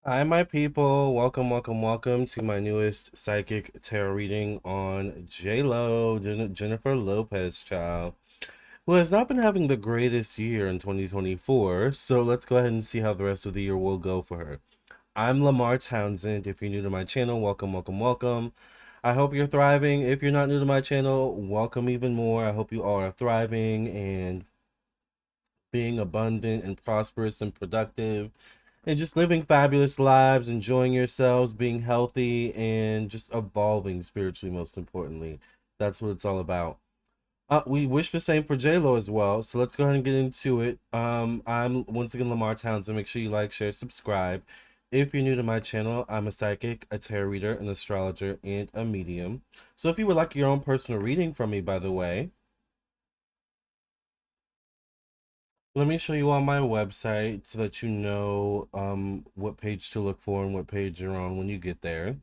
Hi, my people. Welcome, welcome, welcome to my newest psychic tarot reading on J-Lo, Jennifer Lopez, child, who has not been having the greatest year in 2024. So let's go ahead and see how the rest of the year will go for her. I'm Lamarr Townsend. If you're new to my channel, welcome, welcome, welcome. I hope you're thriving. If you're not new to my channel, welcome even more. I hope you all are thriving and being abundant and prosperous and productive and just living fabulous lives, enjoying yourselves, being healthy, and just evolving spiritually, most importantly. That's what it's all about. We wish the same for J-Lo as well. So let's go ahead and get into it. I'm once again Lamarr Townsend. Make sure you like, share, subscribe. If you're new to my channel, I'm a psychic, a tarot reader, an astrologer, and a medium. So if you would like your own personal reading from me, by the way, let me show you on my website so that you know what page to look for and what page you're on when you get there.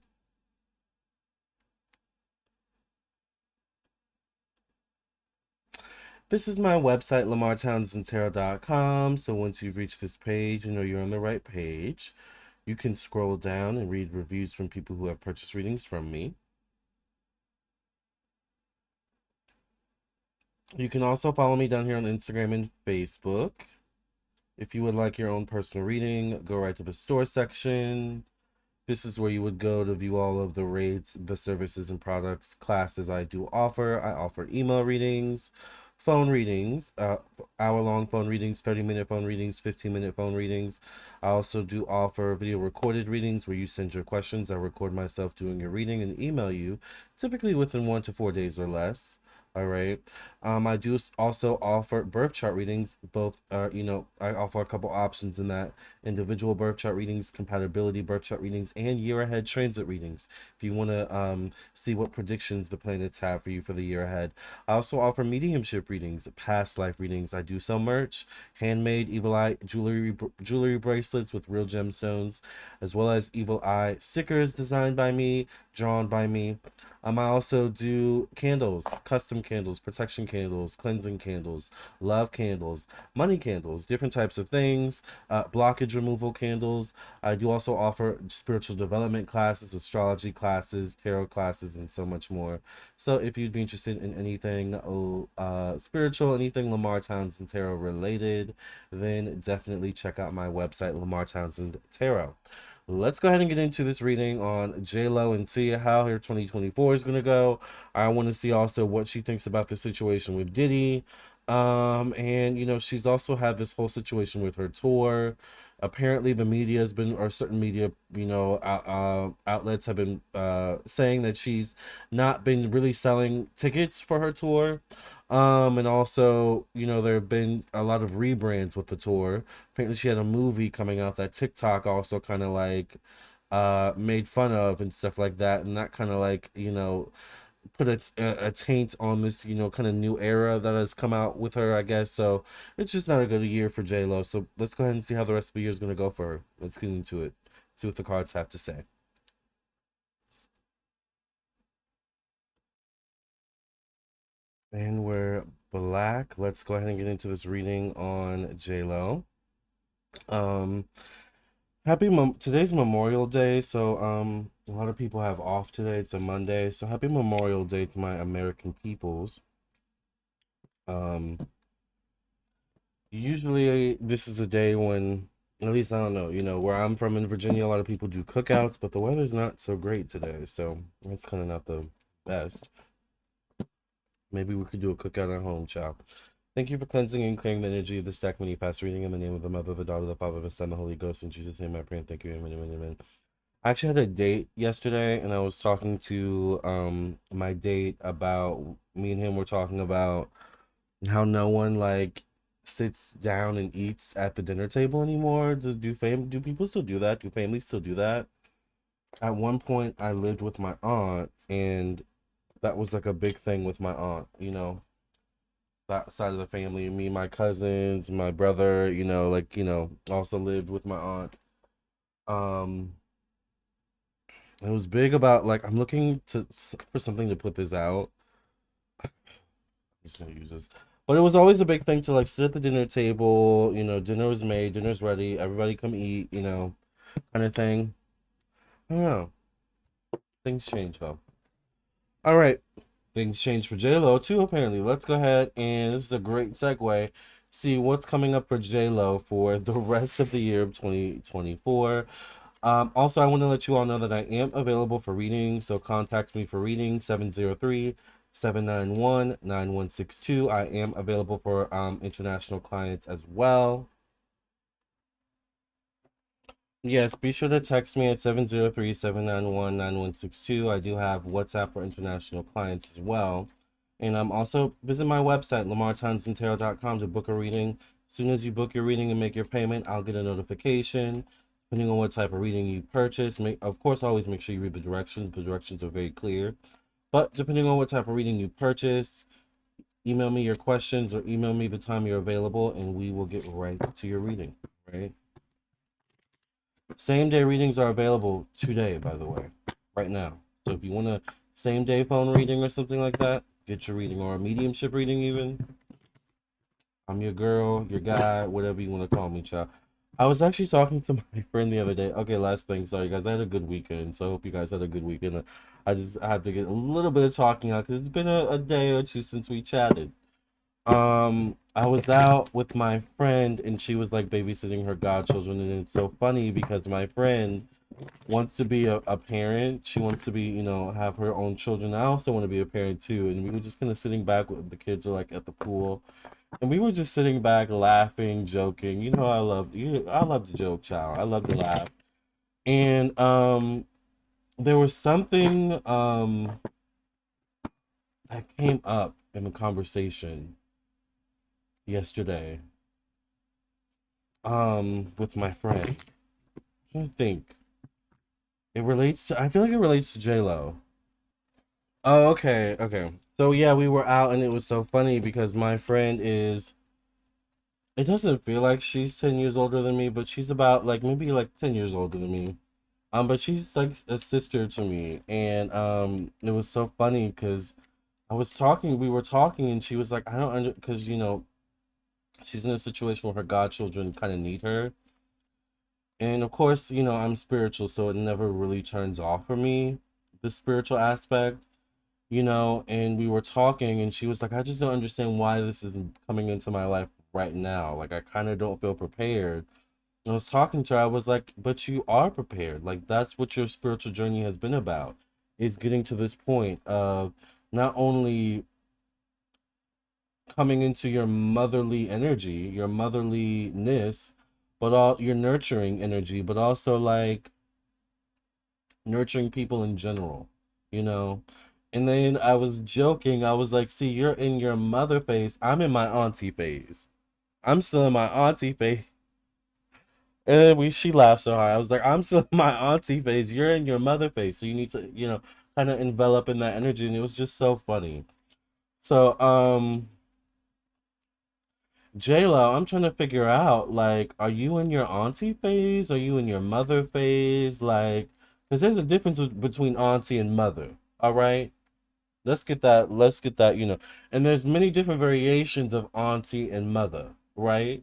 This is my website, lamartownsendtarot.com. So once you've reached this page, you know you're on the right page. You can scroll down and read reviews from people who have purchased readings from me. You can also follow me down here on Instagram and Facebook. If you would like your own personal reading, go right to the store section. This is where you would go to view all of the rates, the services and products, classes I do offer. I offer email readings, phone readings, hour-long phone readings, 30-minute phone readings, 15-minute phone readings. I also do offer video recorded readings where you send your questions. I record myself doing your reading and email you, typically within 1 to 4 days or less. All right. I do also offer birth chart readings. Both, I offer a couple options in that: individual birth chart readings, compatibility birth chart readings, and year ahead transit readings. If you want to see what predictions the planets have for you for the year ahead. I also offer mediumship readings, past life readings. I do sell merch, handmade evil eye jewelry bracelets with real gemstones, as well as evil eye stickers designed by me, drawn by me. I also do candles, custom candles, protection candles, cleansing candles, love candles, money candles, different types of things, blockage removal candles. I do also offer spiritual development classes, astrology classes, tarot classes, and so much more. So if you'd be interested in anything spiritual, anything Lamarr Townsend Tarot related, then definitely check out my website, Lamarr Townsend Tarot. Let's go ahead and get into this reading on J-Lo and see how her 2024 is going to go. I want to see also what she thinks about the situation with Diddy. And she's also had this whole situation with her tour. Apparently the media has been, or certain media, outlets have been saying that she's not been really selling tickets for her tour. And also, there have been a lot of rebrands with the tour. Apparently she had a movie coming out that TikTok also kind of like made fun of and stuff like that, and that kind of like put a taint on this kind of new era that has come out with her, I guess. So it's just not a good year for J-Lo. So let's go ahead and see how the rest of the year is going to go for her. Let's get into it, see what the cards have to say. And we're black. Let's go ahead and get into this reading on J-Lo. um today's Memorial Day, so a lot of people have off today. It's a Monday, so happy Memorial Day to my American peoples. Um Usually this is a day when, at least I don't know, where I'm from in Virginia, a lot of people do cookouts, but the weather's not so great today, so it's kind of not the best. Maybe we could do a cookout at home, child. Thank you for cleansing and clearing the energy of this deck when you pass reading in the name of the Mother, the Daughter, the Father, the Son, the Holy Ghost. In Jesus' name I pray and thank you. Amen, amen, amen. I actually had a date yesterday, and I was talking to my date about, me and him were talking about how no one like sits down and eats at the dinner table anymore. Do people still do that? Do families still do that? At one point I lived with my aunt, and that was like a big thing with my aunt, that side of the family. Me, my cousins, my brother, also lived with my aunt. Um it was big about, like, I'm looking for something to put this out. I'm just gonna use this. But it was always a big thing to like sit at the dinner table. Dinner was made, dinner's ready, everybody come eat. kind of thing. I don't know. Things change though. All right. Things change for J-Lo too, apparently. Let's go ahead and this is a great segue. See what's coming up for J-Lo for the rest of the year of 2024. Also, I want to let you all know that I am available for reading, so contact me for reading 703-791-9162. I am available for international clients as well. Yes, be sure to text me at 703-791-9162. I do have WhatsApp for international clients as well. And also visit my website, lamartownsendtarot.com, to book a reading. As soon as you book your reading and make your payment, I'll get a notification. Depending on what type of reading you purchase, of course, always make sure you read the directions. The directions are very clear. But depending on what type of reading you purchase, email me your questions or email me the time you're available, and we will get right to your reading, right? Same day readings are available today, by the way, right now. So if you want a same day phone reading or something like that, get your reading, or a mediumship reading even. I'm your girl, your guy, whatever you want to call me, child. I was actually talking to my friend the other day. Okay, last thing. Sorry, guys. I had a good weekend, so I hope you guys had a good weekend. I just have to get a little bit of talking out because it's been a day or two since we chatted. I was out with my friend and she was like babysitting her godchildren, and it's so funny because my friend wants to be a parent. She wants to be, have her own children. I also want to be a parent too. And we were just kind of sitting back with the kids are like at the pool. And we were just sitting back laughing, joking. You know, I love to joke, child. I love to laugh. And there was something that came up in the conversation yesterday with my friend. I think I feel like it relates to J-Lo. Oh, okay, okay. So yeah, we were out and it was so funny because my friend is it doesn't feel like she's 10 years older than me, but she's about like maybe like 10 years older than me. But she's like a sister to me. And it was so funny because we were talking and she was like, I don't under because she's in a situation where her godchildren kind of need her. And of course, I'm spiritual, so it never really turns off for me, the spiritual aspect. And we were talking and she was like, I just don't understand why this isn't coming into my life right now. Like, I kind of don't feel prepared. I was talking to her, I was like, but you are prepared. Like, that's what your spiritual journey has been about, is getting to this point of not only coming into your motherly energy, your motherliness, but all your nurturing energy, but also like nurturing people in general, you know? And then I was joking. I was like, see, you're in your mother phase. I'm in my auntie phase. I'm still in my auntie phase. And then she laughed so hard. I was like, I'm still in my auntie phase. You're in your mother phase. So you need to, kind of envelop in that energy. And it was just so funny. So, J-Lo, I'm trying to figure out, like, are you in your auntie phase? Are you in your mother phase? Like, because there's a difference between auntie and mother. All right. Let's get that. And there's many different variations of auntie and mother, right?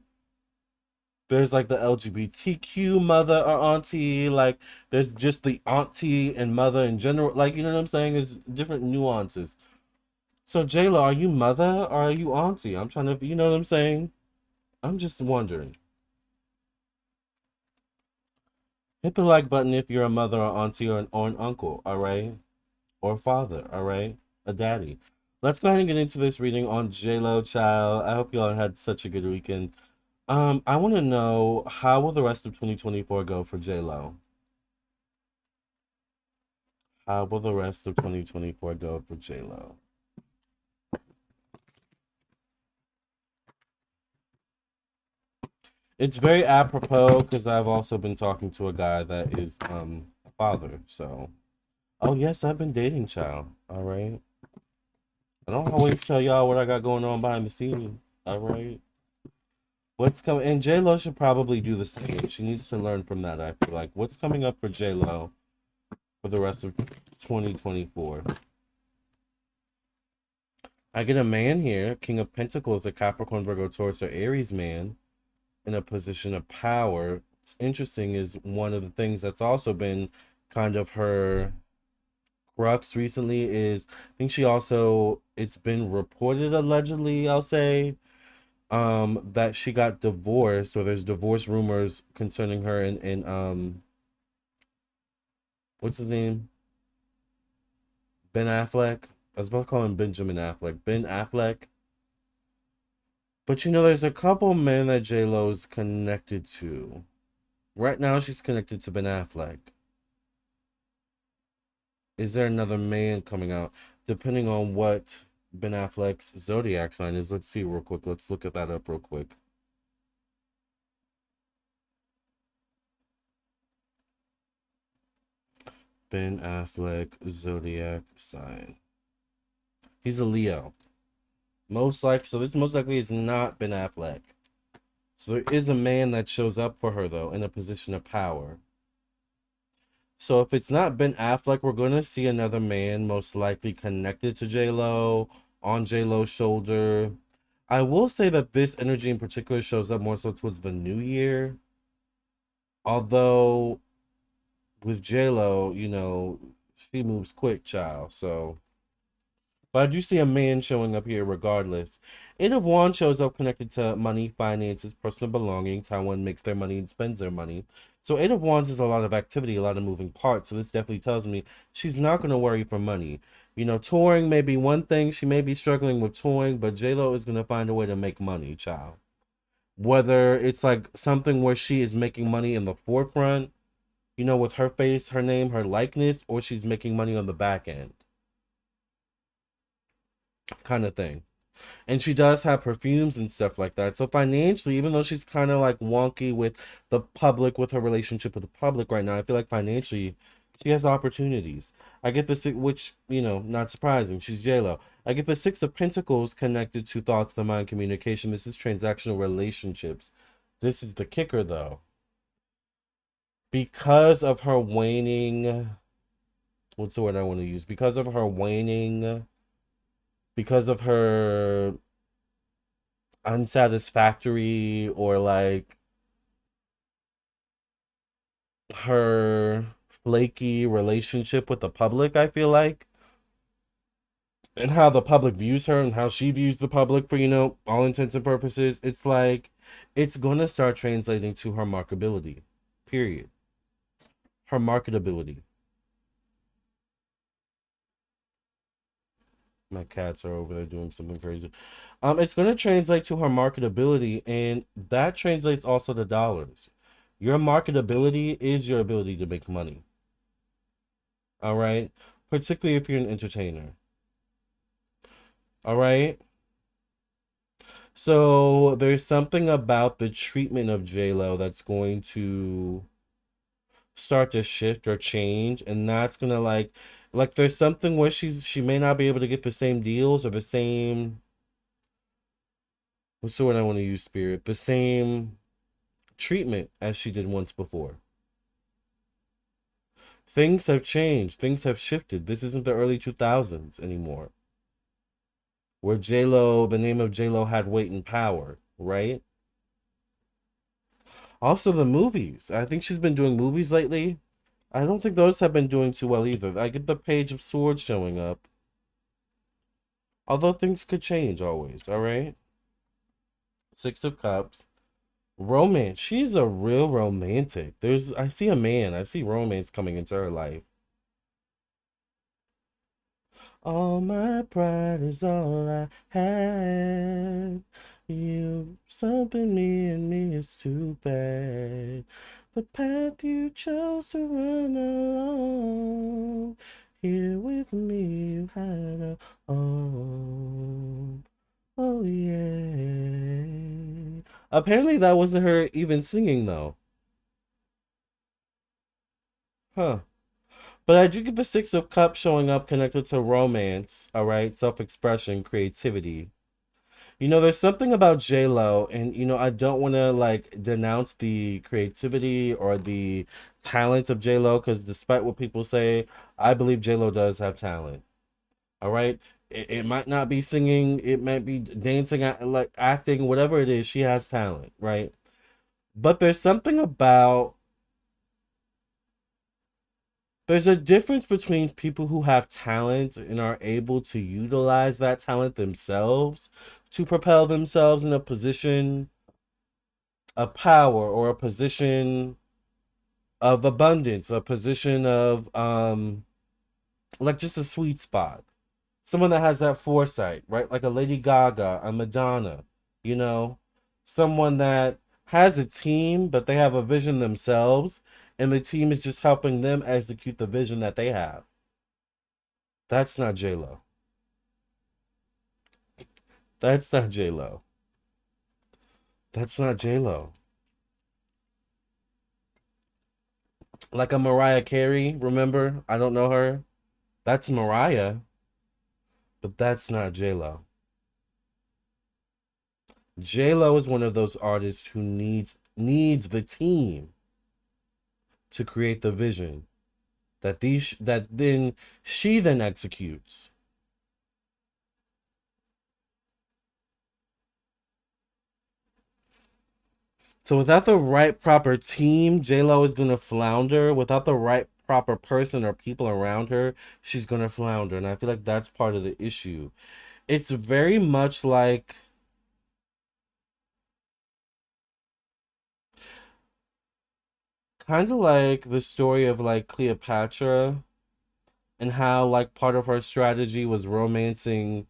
There's like the LGBTQ mother or auntie, like there's just the auntie and mother in general, like you know what I'm saying? There's different nuances. So Jayla, are you mother or are you auntie? I'm trying to, you know what I'm saying? I'm just wondering. Hit the like button if you're a mother or auntie or an uncle, all right? Or father, all right? A daddy. Let's go ahead and get into this reading on J-Lo, child. I hope y'all had such a good weekend. I want to know, how will the rest of 2024 go for J-Lo? How will the rest of 2024 go for J-Lo? It's very apropos because I've also been talking to a guy that is a father. So, oh yes, I've been dating, child. All right. I don't always tell y'all what I got going on behind the scenes. All right. What's coming? And J Lo should probably do the same. She needs to learn from that. I feel like what's coming up for J Lo for the rest of 2024. I get a man here, King of Pentacles, a Capricorn, Virgo, Taurus, or Aries man in a position of power what's interesting is one of the things that's also been kind of her crux recently is I think she also it's been reported allegedly, I'll say, that she got divorced or there's divorce rumors concerning her and what's his name? Ben Affleck. I was about to call him Benjamin Affleck. Ben Affleck. But there's a couple men that J Lo's connected to. Right now, she's connected to Ben Affleck. Is there another man coming out? Depending on what Ben Affleck's zodiac sign is. Let's see real quick. Let's look at that up real quick. Ben Affleck zodiac sign. He's a Leo. Most likely, so this most likely is not Ben Affleck. So there is a man that shows up for her though in a position of power. So if it's not Ben Affleck, we're gonna see another man most likely connected to J Lo, on J Lo's shoulder. I will say that this energy in particular shows up more so towards the new year. Although with J Lo, she moves quick, child. So but I do see a man showing up here regardless. Eight of Wands shows up connected to money, finances, personal belongings, how one makes their money and spends their money. So Eight of Wands is a lot of activity, a lot of moving parts. So this definitely tells me she's not going to worry for money. Touring may be one thing. She may be struggling with touring, but J-Lo is going to find a way to make money, child. Whether it's like something where she is making money in the forefront, with her face, her name, her likeness, or she's making money on the back end kind of thing. And she does have perfumes and stuff like that. So financially, even though she's kind of like wonky with the public, with her relationship with the public right now, I feel like financially she has opportunities. I get the which not surprising. She's J-Lo. I get the Six of Pentacles connected to thoughts, the mind, communication. This is transactional relationships. This is the kicker though. Because of her waning, what's the word I want to use? Because of her waning, because of her unsatisfactory or like her flaky relationship with the public, I feel like, and how the public views her and how she views the public for all intents and purposes, it's like it's gonna start translating to her marketability, period. Her marketability. My cats are over there doing something crazy. It's going to translate to her marketability, and that translates also to dollars. Your marketability is your ability to make money. All right, particularly if you're an entertainer. All right. So there's something about the treatment of J Lo that's going to start to shift or change, and that's gonna like there's something where she may not be able to get the same deals or the same, what's the word I want to use, spirit, the same treatment as she did once before. Things have changed, things have shifted. This isn't the early 2000s anymore where J-Lo, the name of J-Lo had weight and power, right? Also the movies, I think she's been doing movies lately. I don't think those have been doing too well either. I get the Page of Swords showing up, although things could change always. All right, Six of Cups. Romance. She's a real romantic. I see a man. I see romance coming into her life. All my pride is all I had. You something me and me is too bad. The path you chose to run along. Here with me you had a home. Oh yeah. Apparently that wasn't her even singing though. Huh. But I do get the Six of Cups showing up connected to romance, all right? Self-expression, creativity. There's something about J-Lo, and, I don't want to, like, denounce the creativity or the talent of J-Lo, because despite what people say, I believe J-Lo does have talent, all right? It might not be singing, it might be dancing, like acting, whatever it is, she has talent, right? But there's a difference between people who have talent and are able to utilize that talent themselves to propel themselves in a position of power or a position of abundance, a position of like just a sweet spot. Someone that has that foresight, right? Like a Lady Gaga, a Madonna, you know, someone that has a team, but they have a vision themselves, and the team is just helping them execute the vision that they have. That's not J Lo. That's not J Lo. That's not J Lo. Like a Mariah Carey, remember? I don't know her. That's Mariah, but that's not J Lo. J Lo is one of those artists who needs the team to create the vision that then she then executes. So without the right proper team, J Lo is gonna flounder. Without the right proper person or people around her, she's gonna flounder. And I feel like that's part of the issue. It's very much like kind of like the story of like Cleopatra and how like part of her strategy was romancing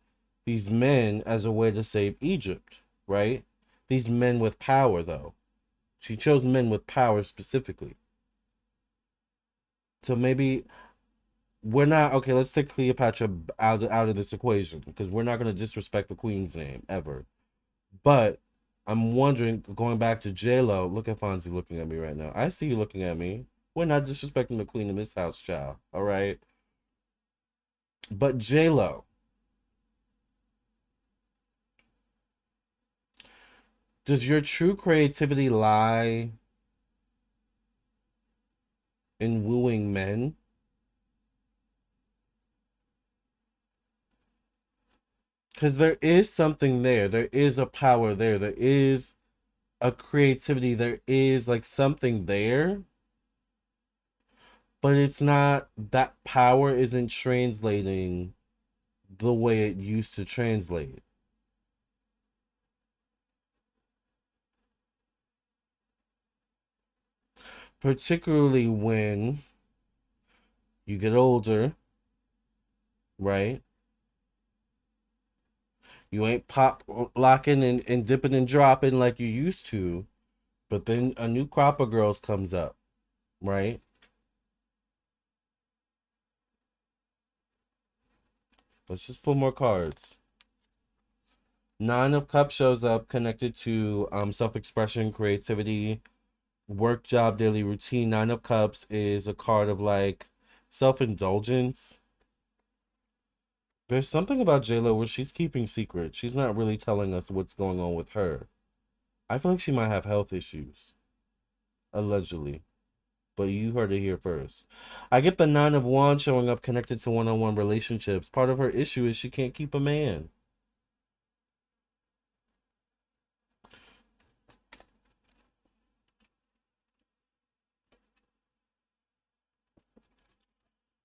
these men as a way to save Egypt, right? These men with power though. She chose men with power specifically. So maybe we're not okay. Let's take Cleopatra out of this equation because we're not going to disrespect the queen's name ever. But I'm wondering, going back to J Lo. Look at Fonzie looking at me right now. I see you looking at me. We're not disrespecting the queen in this house, child. All right. But J Lo, does your true creativity lie in wooing men? Because there is something there. There is a power there. There is a creativity. There is like something there, but it's not that power isn't translating the way it used to translate. Particularly when you get older, right? You ain't pop locking and dipping and dropping like you used to, but then a new crop of girls comes up, right? Let's just pull more cards. Nine of Cups shows up connected to self-expression, creativity, work, job, daily routine. Nine of Cups is a card of like self-indulgence. There's something about JLo where she's keeping secret. She's not really telling us what's going on with her. I feel like she might have health issues, allegedly. But you heard it here first. I get the Nine of Wands showing up connected to one-on-one relationships. Part of her issue is she can't keep a man.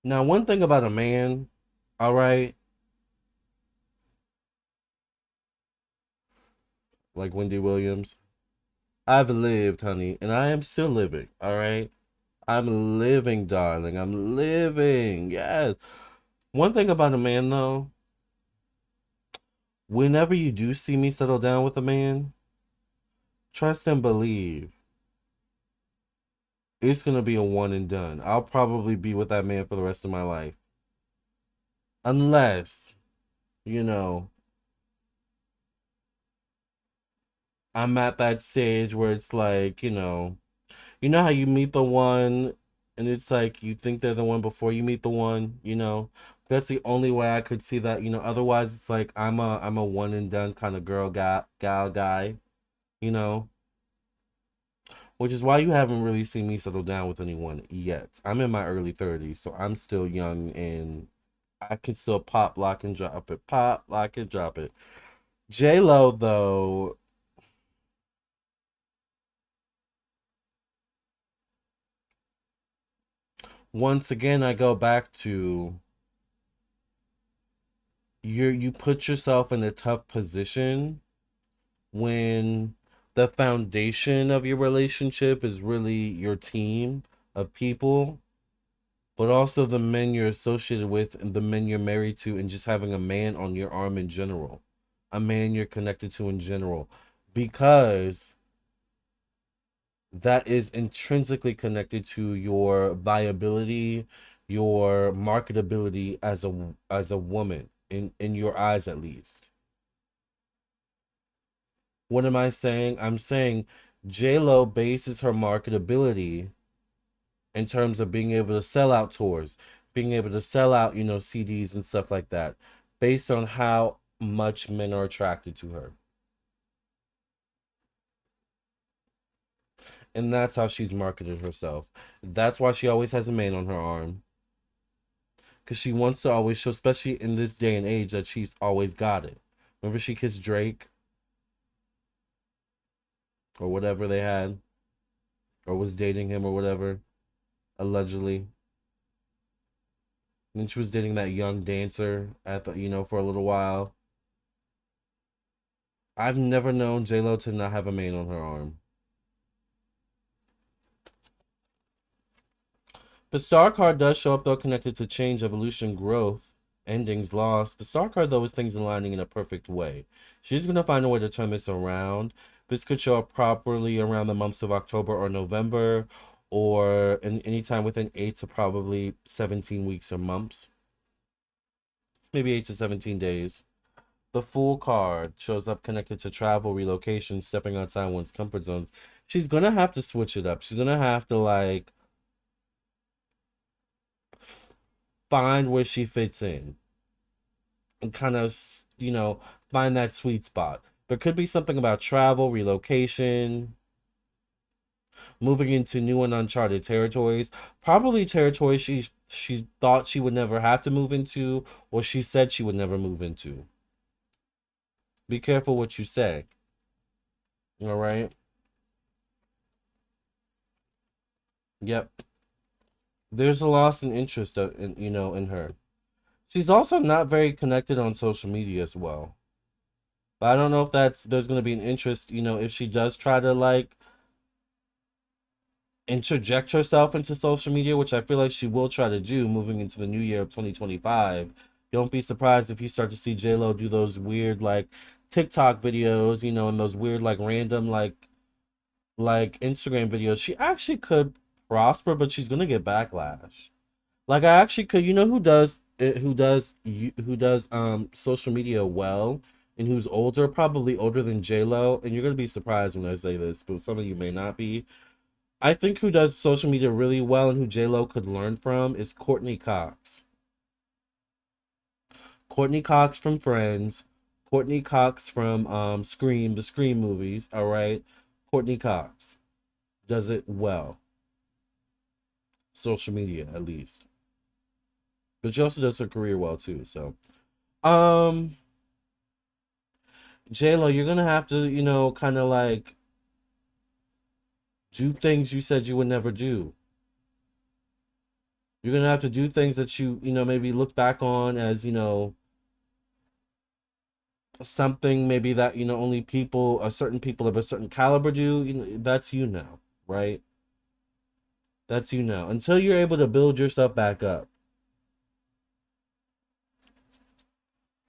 Now, one thing about a man, all right, like Wendy Williams, I've lived, honey, and I am still living, all right? I'm living, darling. I'm living. Yes. One thing about a man, though, whenever you do see me settle down with a man, trust and believe it's going to be a one and done. I'll probably be with that man for the rest of my life. Unless, you know, I'm at that stage where it's like, you know how you meet the one and it's like you think they're the one before you meet the one, you know? That's the only way I could see that, otherwise it's like I'm a one and done kind of girl gal guy, you know? Which is why you haven't really seen me settle down with anyone yet. I'm in my early 30s, so I'm still young and I can still pop, lock, and drop it. Pop, lock, and drop it. J Lo though, once again, I go back to you put yourself in a tough position when the foundation of your relationship is really your team of people, but also the men you're associated with and the men you're married to, and just having a man on your arm in general, a man you're connected to in general, because that is intrinsically connected to your viability, your marketability as a woman in your eyes at least. What am I saying? I'm saying J Lo bases her marketability in terms of being able to sell out tours, being able to sell out, CDs and stuff like that, based on how much men are attracted to her. And that's how she's marketed herself. That's why she always has a man on her arm. Because she wants to always show, especially in this day and age, that she's always got it. Remember she kissed Drake or whatever they had, or was dating him or whatever, allegedly. And then she was dating that young dancer at the, for a little while. I've never known J-Lo to not have a man on her arm. The star card does show up though, connected to change, evolution, growth, endings, loss. The star card though is things aligning in a perfect way. She's gonna find a way to turn this around. This could show up properly around the months of October or November, or in any time within 8 to probably 17 weeks or months. Maybe 8 to 17 days. The Fool card shows up connected to travel, relocation, stepping outside one's comfort zones. She's gonna have to switch it up. She's gonna have to find where she fits in and kind of, find that sweet spot. There could be something about travel, relocation, moving into new and uncharted territories. Probably territories she thought she would never have to move into, or she said she would never move into. Be careful what you say. All right. Yep. There's a loss in interest in her. She's also not very connected on social media as well. But I don't know if there's going to be an interest, if she does try to interject herself into social media, which I feel like she will try to do moving into the new year of 2025. Don't be surprised if you start to see J-Lo do those weird TikTok videos, and those weird random Instagram videos. She actually could prosper, but she's gonna get backlash. Like I actually could, who does social media well and who's older, probably older than J Lo, and you're gonna be surprised when I say this, but some of you may not be. I think who does social media really well and who J Lo could learn from is Courtney Cox. Courtney Cox from Friends, Courtney Cox from Scream, the Scream movies. All right, Courtney Cox does it well. Social media, at least. But she also does her career well too. So, um, J Lo, you're gonna have to, kind of do things you said you would never do. You're gonna have to do things that maybe look back on as, something maybe that, only people, or certain people of a certain caliber do. That's you now, right? That's you now. Until you're able to build yourself back up.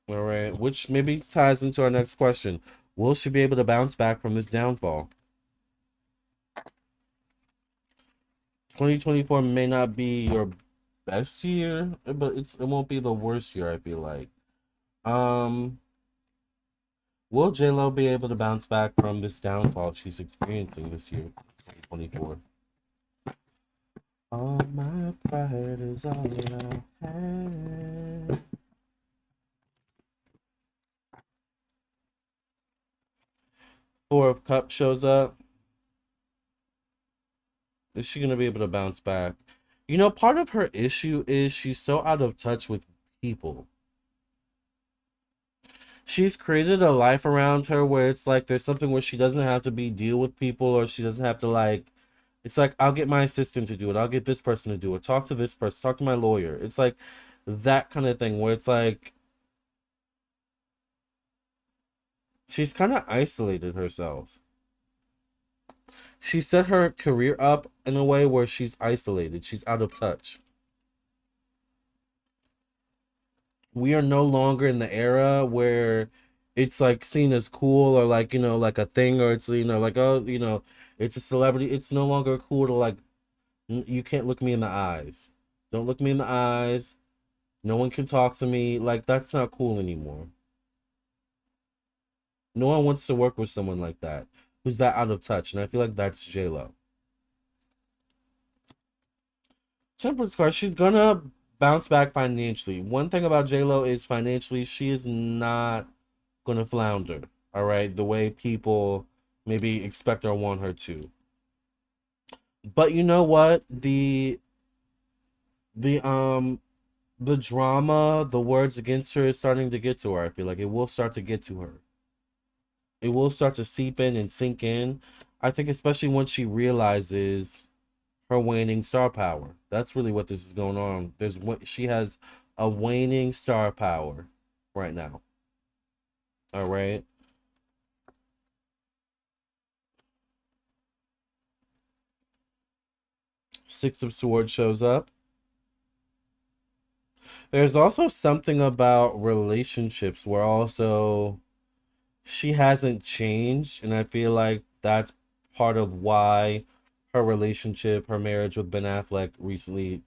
All right, which maybe ties into our next question. Will she be able to bounce back from this downfall? 2024 may not be your best year, but it won't be the worst year, I feel like. Um, will J Lo be able to bounce back from this downfall she's experiencing this year, 2024? All my pride is all I have. Four of Cups shows up. Is she gonna be able to bounce back? Part of her issue is she's so out of touch with people. She's created a life around her where it's like there's something where she doesn't have to deal with people, or she doesn't have to It's like I'll get my assistant to do it. I'll get this person to do it. Talk to this person. Talk to my lawyer. It's like that kind of thing where it's like she's kind of isolated herself. She set her career up in a way where she's isolated. She's out of touch. We are no longer in the era where it's like seen as cool or like, like a thing, or it's, like, oh, it's a celebrity. It's no longer cool to like, you can't look me in the eyes. Don't look me in the eyes. No one can talk to me. Like, that's not cool anymore. No one wants to work with someone like that who's that out of touch. And I feel like that's J-Lo. Temperance card, she's gonna bounce back financially. One thing about J-Lo is financially, she is not gonna flounder. All right, the way people maybe expect or want her to. But you know what? The the drama, the words against her is starting to get to her. I feel like it will start to get to her. It will start to seep in and sink in. I think especially once she realizes her waning star power. That's really what this is going on. There's what she has a waning star power right now. All right. Six of Swords shows up. There's also something about relationships where also she hasn't changed, and I feel like that's part of why her relationship, her marriage with Ben Affleck recently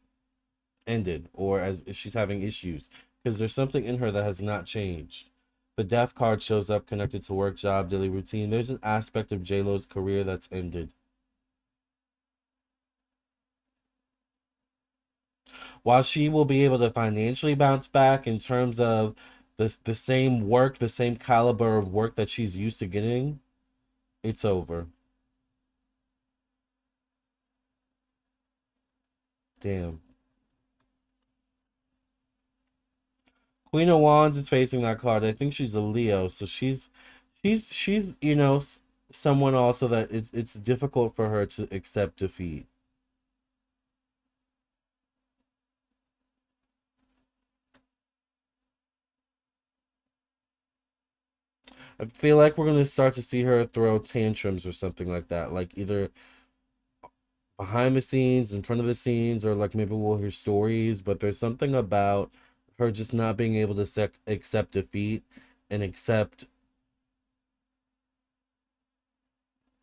ended, or as she's having issues, because there's something in her that has not changed. The death card shows up connected to work, job, daily routine. There's an aspect of J-Lo's career that's ended. While she will be able to financially bounce back in terms of the same work, the same caliber of work that she's used to getting, it's over. Damn. Queen of Wands is facing that card. I think she's a Leo, so she's someone also that it's difficult for her to accept defeat. I feel like we're gonna start to see her throw tantrums or something like that, like either behind the scenes, in front of the scenes, or like maybe we'll hear stories. But there's something about her just not being able to accept defeat and accept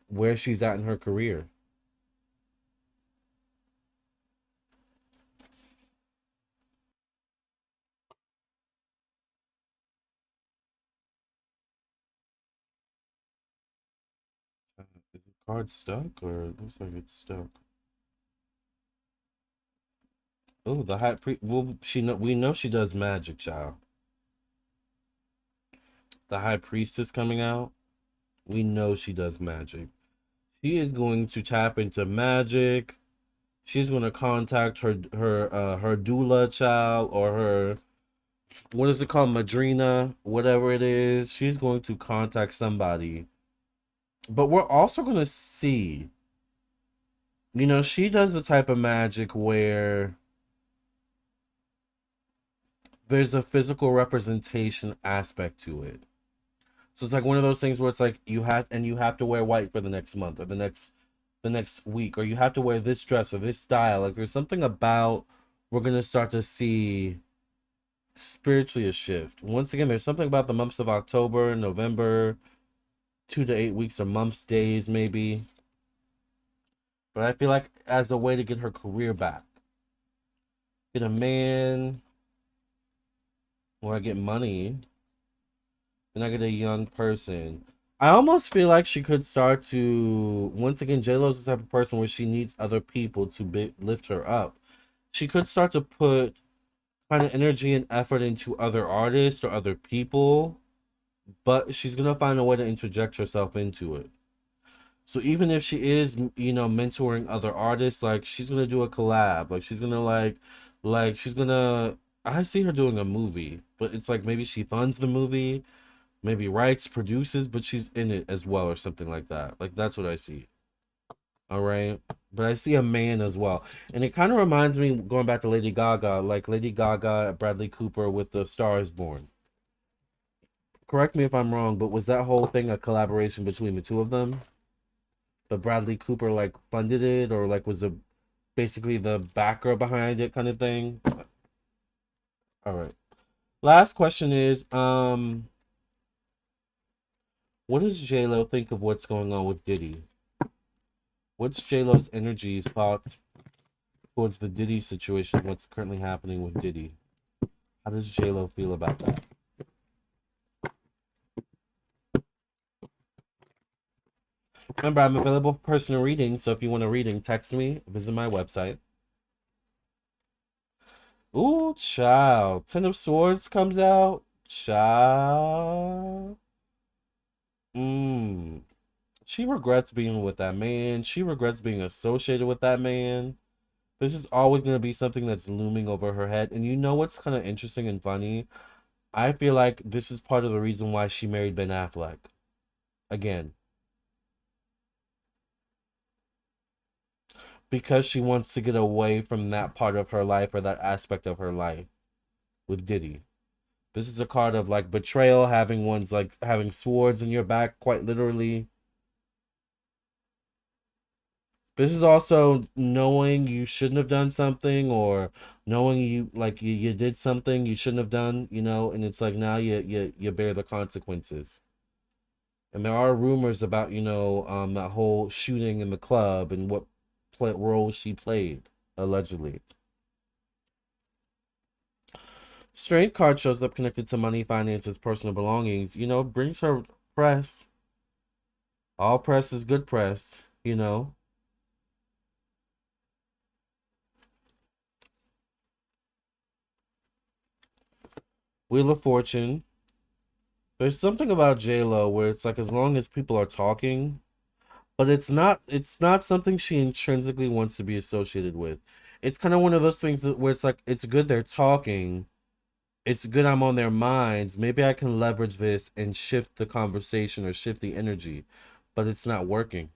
where she's at in her career. Is the card stuck, or it looks like it's stuck? Oh, the high priest. Well, we know she does magic, child. The high priestess coming out. We know she does magic. She is going to tap into magic. She's going to contact her doula child, or her, what is it called, madrina, whatever it is. She's going to contact somebody. But we're also going to see, she does the type of magic where there's a physical representation aspect to it. So it's like one of those things where it's like you have to wear white for the next month, or the next week, or you have to wear this dress or this style. Like there's something about, we're gonna start to see spiritually a shift. Once again, there's something about the months of October, November, 2 to 8 weeks, or months, days maybe. But I feel like as a way to get her career back, get a man, or I get money, and I get a young person. I almost feel like she could start to, once again, J-Lo's the type of person where she needs other people to lift her up. She could start to put kind of energy and effort into other artists or other people, but she's gonna find a way to interject herself into it. So even if she is, mentoring other artists, like she's gonna do a collab, like she's gonna like she's gonna. I see her doing a movie, but it's like maybe she funds the movie, maybe writes, produces, but she's in it as well, or something like that. Like that's what I see. All right. but I see a man as well. And it kind of reminds me, going back to Lady Gaga, like Lady Gaga, Bradley Cooper with The Star Is Born. Correct me if I'm wrong, but was that whole thing a collaboration between the two of them? But Bradley Cooper like funded it, or like was it basically the backer behind it kind of thing? All right. Last question is, what does J Lo think of what's going on with Diddy? What's J Lo's energies thought towards the Diddy situation? What's currently happening with Diddy? How does J Lo feel about that? Remember, I'm available for personal reading, so if you want a reading, text me. Visit my website. Ooh, child. Ten of Swords comes out. Child. Mmm. She regrets being with that man. She regrets being associated with that man. This is always going to be something that's looming over her head. And you know what's kind of interesting and funny? I feel like this is part of the reason why she married Ben Affleck. Again, because she wants to get away from that part of her life or that aspect of her life with Diddy. This is a card of like betrayal, having one's like having swords in your back, quite literally. This is also knowing you shouldn't have done something, or knowing you did something you shouldn't have done, and it's like now you bear the consequences. And there are rumors about, that whole shooting in the club and what role she played, allegedly. Strength card shows up connected to money, finances, personal belongings. Brings her press. All press is good press. Wheel of Fortune. There's something about J-Lo where it's like as long as people are talking, but it's not something she intrinsically wants to be associated with. It's kind of one of those things where it's like it's good they're talking. It's good I'm on their minds. Maybe I can leverage this and shift the conversation or shift the energy, but it's not working.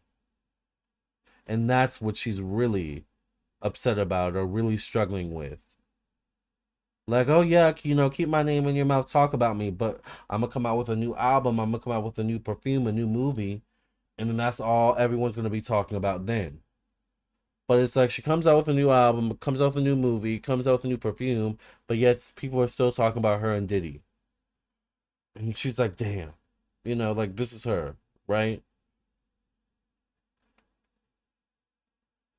And that's what she's really upset about or really struggling with. Like, oh yeah, keep my name in your mouth, talk about me, but I'm gonna come out with a new album, I'm gonna come out with a new perfume, a new movie, and then that's all everyone's gonna be talking about then. But it's like she comes out with a new album, comes out with a new movie, comes out with a new perfume, but yet people are still talking about her and Diddy. And she's like, damn, like this is her, right?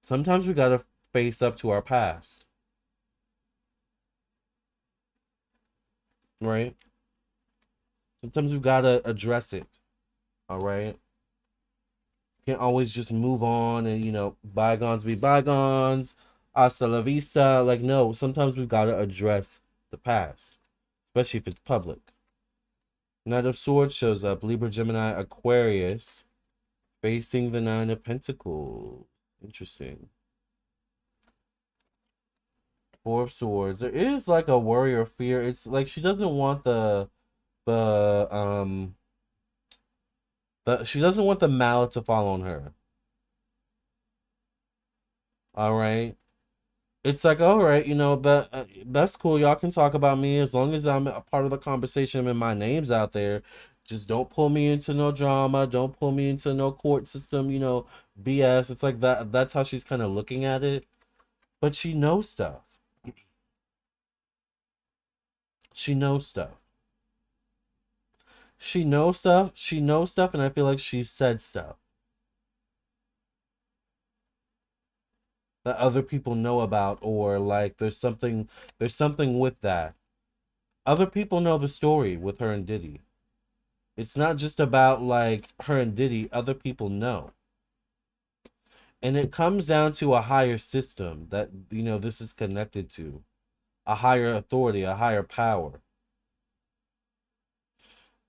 Sometimes we gotta face up to our past, right? Sometimes we gotta address it, all right? Can't always just move on and, bygones be bygones, hasta la vista. Like, no, sometimes we gotta address the past, especially if it's public. Knight of Swords shows up, Libra, Gemini, Aquarius, facing the Nine of Pentacles. Interesting. Four of Swords. There is like a worry or fear. It's like she doesn't want the she doesn't want the mallet to fall on her. All right. It's like, all right, that's cool. Y'all can talk about me as long as I'm a part of the conversation and my name's out there. Just don't pull me into no drama. Don't pull me into no court system, BS. It's like that. That's how she's kind of looking at it. But she knows stuff. She knows stuff. She knows stuff. She knows stuff, and I feel like she said stuff that other people know about, or like there's something with that. Other people know the story with her and Diddy. It's not just about like her and Diddy, other people know. And it comes down to a higher system that, this is connected to. A higher authority, a higher power.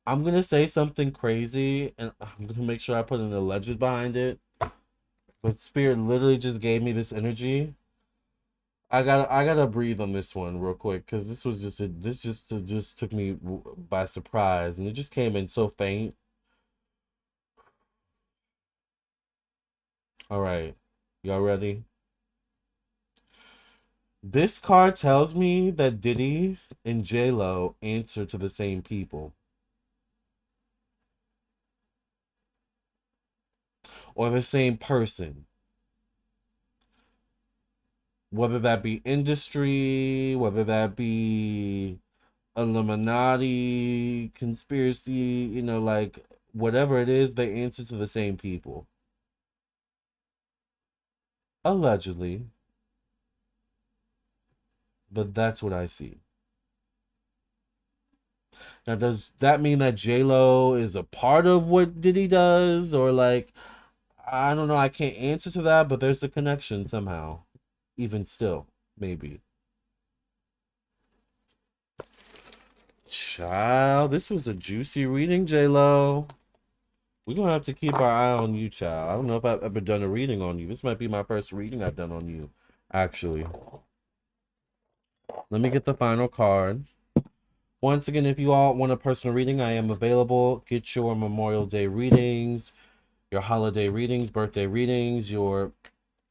I'm going to say something crazy and I'm going to make sure I put an alleged behind it. But Spirit literally just gave me this energy. I gotta breathe on this one real quick because this was just took me by surprise and it just came in so faint. All right. Y'all ready? This card tells me that Diddy and J-Lo answer to the same people. Or the same person. Whether that be industry, whether that be Illuminati, conspiracy, like whatever it is, they answer to the same people. Allegedly. But that's what I see. Now, does that mean that J-Lo is a part of what Diddy does? Or like, I don't know, I can't answer to that, but there's a connection somehow. Even still, maybe. Child, this was a juicy reading, J-Lo. We're gonna have to keep our eye on you, child. I don't know if I've ever done a reading on you. This might be my first reading I've done on you, actually. Let me get the final card. Once again, if you all want a personal reading, I am available. Get your Memorial Day readings, your holiday readings, birthday readings, your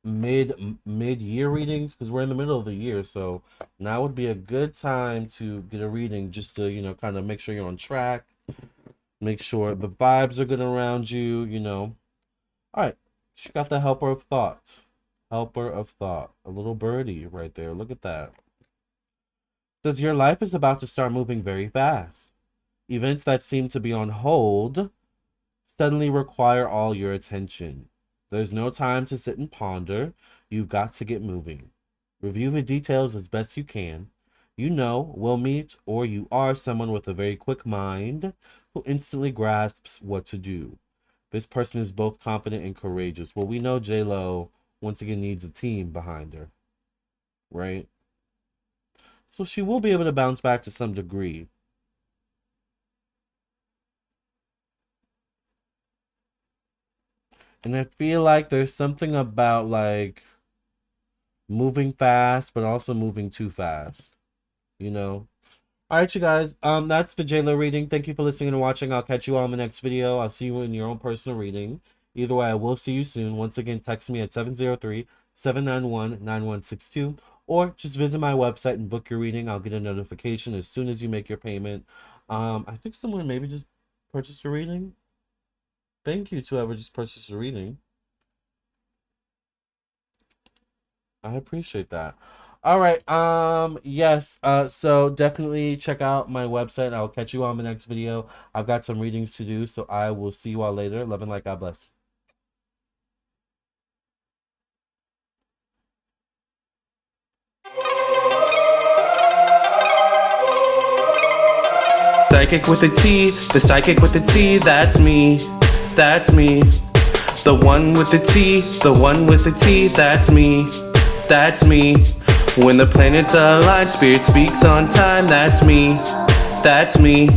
mid-year readings, because we're in the middle of the year, so now would be a good time to get a reading, just to kind of make sure you're on track, make sure the vibes are good around you. All right, she got the helper of thought. Helper of thought, a little birdie right there. Look at that. Says your life is about to start moving very fast. Events that seem to be on hold suddenly require all your attention. There's no time to sit and ponder. You've got to get moving. Review the details as best you can. Will meet, or you are someone with a very quick mind who instantly grasps what to do. This person is both confident and courageous. Well, we know J-Lo once again needs a team behind her, right? So she will be able to bounce back to some degree. And I feel like there's something about like moving fast, but also moving too fast. All right, you guys. That's the JLo reading. Thank you for listening and watching. I'll catch you all in the next video. I'll see you in your own personal reading. Either way, I will see you soon. Once again, text me at 703-791-9162, or just visit my website and book your reading. I'll get a notification as soon as you make your payment. I think someone maybe just purchased a reading. Thank you to whoever just purchased a reading. I appreciate that. All right. Yes. So definitely check out my website. I'll catch you on the next video. I've got some readings to do, so I will see you all later. Love and light. God bless. Psychic with a T, the psychic with the T, that's me, that's me. The one with the T, the one with the T, that's me, that's me. When the planets align, spirit speaks on time, that's me, that's me.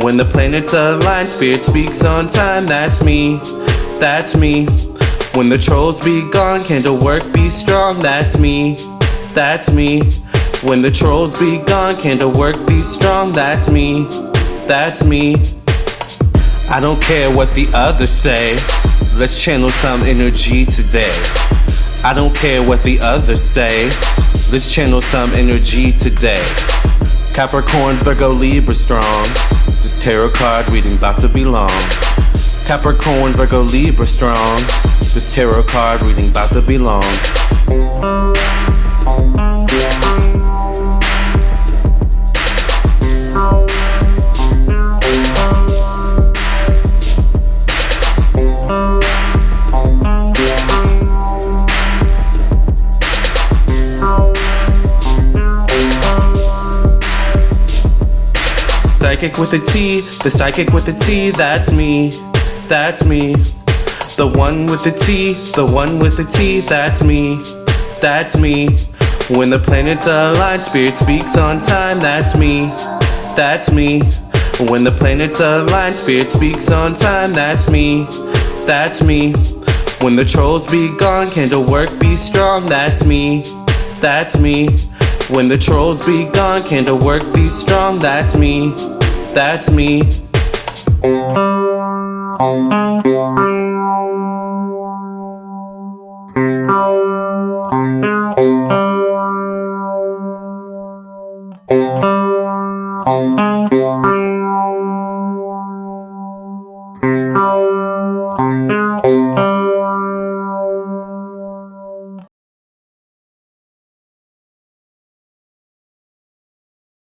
When the planets align, spirit speaks on time, that's me, that's me. When the trolls be gone, candle work be strong, that's me, that's me. When the trolls be gone, candle work be strong, that's me, that's me. I don't care what the others say, let's channel some energy today. I don't care what the others say, let's channel some energy today. Capricorn, Virgo, Libra strong, this tarot card reading about to be long. Capricorn, Virgo, Libra strong, this tarot card reading about to be long. Psychic with a T, the psychic with a T, that's me, that's me. The one with the T, the one with the T, that's me, that's me. When the planets align, spirit speaks on time, that's me, that's me. When the planets align, spirit speaks on time, that's me, that's me. When the trolls be gone, candle work be strong, that's me, that's me. When the trolls be gone, candle work be strong, that's me, that's me.